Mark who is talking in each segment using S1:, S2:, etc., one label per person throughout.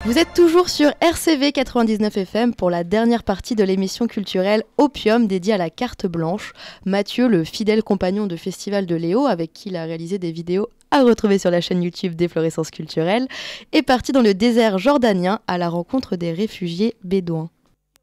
S1: Vous êtes toujours sur RCV 99 FM pour la dernière partie de l'émission culturelle Opium dédiée à la carte blanche. Mathieu, le fidèle compagnon de Festival de Léo, avec qui il a réalisé des vidéos à retrouver sur la chaîne YouTube d'Efflorescence culturelle, est parti dans le désert jordanien à la rencontre des réfugiés bédouins.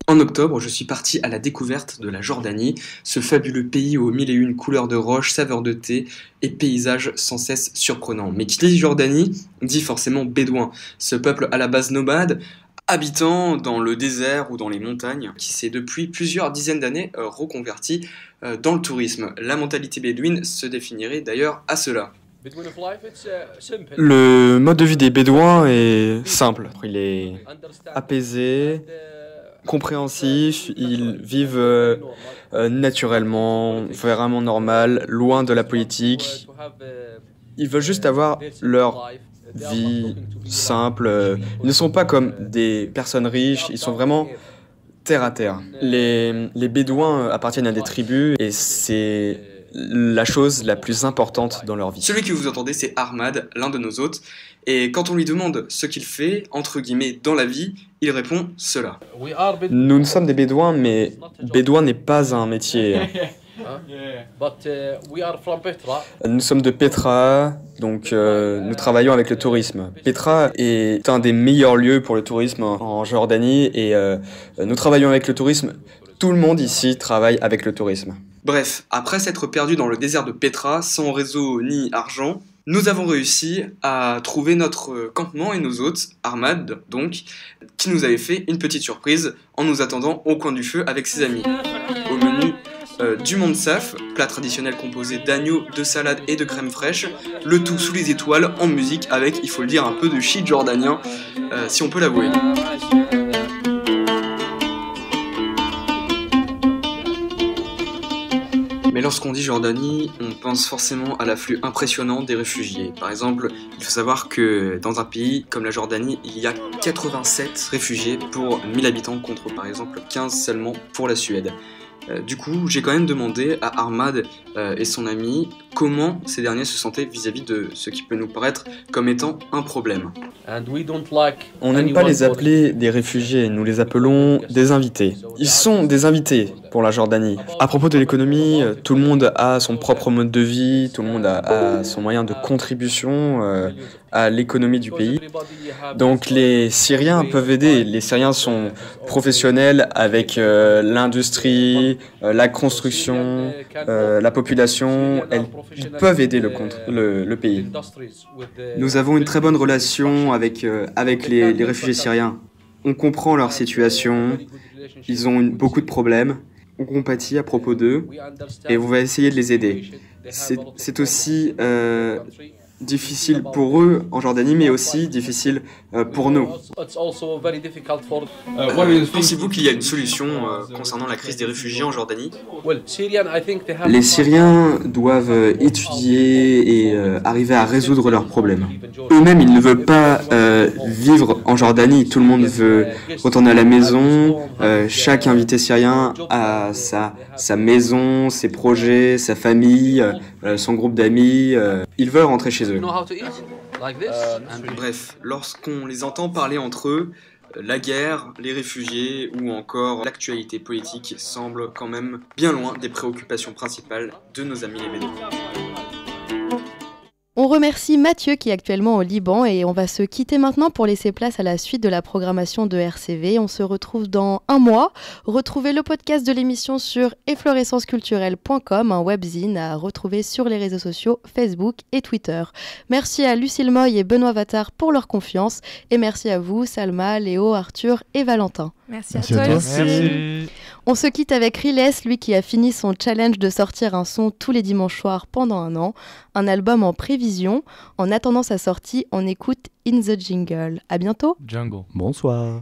S2: En octobre, je suis parti à la découverte de la Jordanie, ce fabuleux pays aux mille et une couleurs de roche, saveurs de thé et paysages sans cesse surprenants. Mais qui dit Jordanie dit forcément bédouin, ce peuple à la base nomade, habitant dans le désert ou dans les montagnes, qui s'est depuis plusieurs dizaines d'années reconverti dans le tourisme. La mentalité bédouine se définirait d'ailleurs à cela.
S3: Le mode de vie des Bédouins est simple. Il est apaisé, compréhensif, ils vivent naturellement, vraiment normal, loin de la politique. Ils veulent juste avoir leur vie simple. Ils ne sont pas comme des personnes riches, ils sont vraiment terre à terre. Les Bédouins appartiennent à des tribus et c'est la chose la plus importante dans leur vie.
S2: Celui que vous entendez, c'est Ahmad, l'un de nos hôtes. Et quand on lui demande ce qu'il fait, entre guillemets, dans la vie, il répond cela.
S3: Nous sommes des Bédouins, mais Bédouin n'est pas un métier. Nous sommes de Petra, donc nous travaillons avec le tourisme. Petra est un des meilleurs lieux pour le tourisme en Jordanie et nous travaillons avec le tourisme. Tout le monde ici travaille avec le tourisme.
S2: Bref, après s'être perdu dans le désert de Petra, sans réseau ni argent, nous avons réussi à trouver notre campement et nos hôtes, Ahmad donc, qui nous avait fait une petite surprise en nous attendant au coin du feu avec ses amis. Au menu du Mansaf, plat traditionnel composé d'agneau, de salade et de crème fraîche, le tout sous les étoiles en musique avec, il faut le dire, un peu de shit jordanien, si on peut l'avouer. Mais lorsqu'on dit Jordanie, on pense forcément à l'afflux impressionnant des réfugiés. Par exemple, il faut savoir que dans un pays comme la Jordanie, il y a 87 réfugiés pour 1000 habitants contre par exemple 15 seulement pour la Suède. Du coup, j'ai quand même demandé à Ahmad et son ami comment ces derniers se sentaient vis-à-vis de ce qui peut nous paraître comme étant un problème.
S3: On n'aime pas les appeler des réfugiés, nous les appelons des invités. Ils sont des invités pour la Jordanie. À propos de l'économie, tout le monde a son propre mode de vie, tout le monde a son moyen de contribution à l'économie du pays. Donc les Syriens peuvent aider. Les Syriens sont professionnels avec l'industrie, la construction, la population. Ils peuvent aider le pays.
S2: Nous avons une très bonne relation avec les réfugiés syriens. On comprend leur situation, ils ont beaucoup de problèmes, on compatit à propos d'eux et on va essayer de les aider. C'est aussi difficile pour eux en Jordanie, mais aussi difficile pour nous. Pensez-vous qu'il y a une solution concernant la crise des réfugiés en Jordanie ? Les Syriens doivent étudier et arriver à résoudre leurs problèmes. Eux-mêmes, ils ne veulent pas vivre en Jordanie. Tout le monde veut retourner à la maison. Chaque invité syrien a sa maison, ses projets, sa famille, son groupe d'amis. Ils veulent rentrer chez eux. Bref, lorsqu'on les entend parler entre eux, la guerre, les réfugiés ou encore l'actualité politique semblent quand même bien loin des préoccupations principales de nos amis les Bédouins.
S1: On remercie Mathieu qui est actuellement au Liban et on va se quitter maintenant pour laisser place à la suite de la programmation de RCV. On se retrouve dans un mois. Retrouvez le podcast de l'émission sur efflorescenceculturelle.com, un webzine à retrouver sur les réseaux sociaux Facebook et Twitter. Merci à Lucille Moy et Benoît Vattard pour leur confiance et merci à vous, Salma, Léo, Arthur et Valentin.
S4: Merci à toi.
S5: Merci.
S1: On se quitte avec Riles, lui qui a fini son challenge de sortir un son tous les dimanches soirs pendant un an, un album en prévision. En attendant sa sortie, on écoute In the Jingle. À bientôt.
S5: Jungle.
S6: Bonsoir.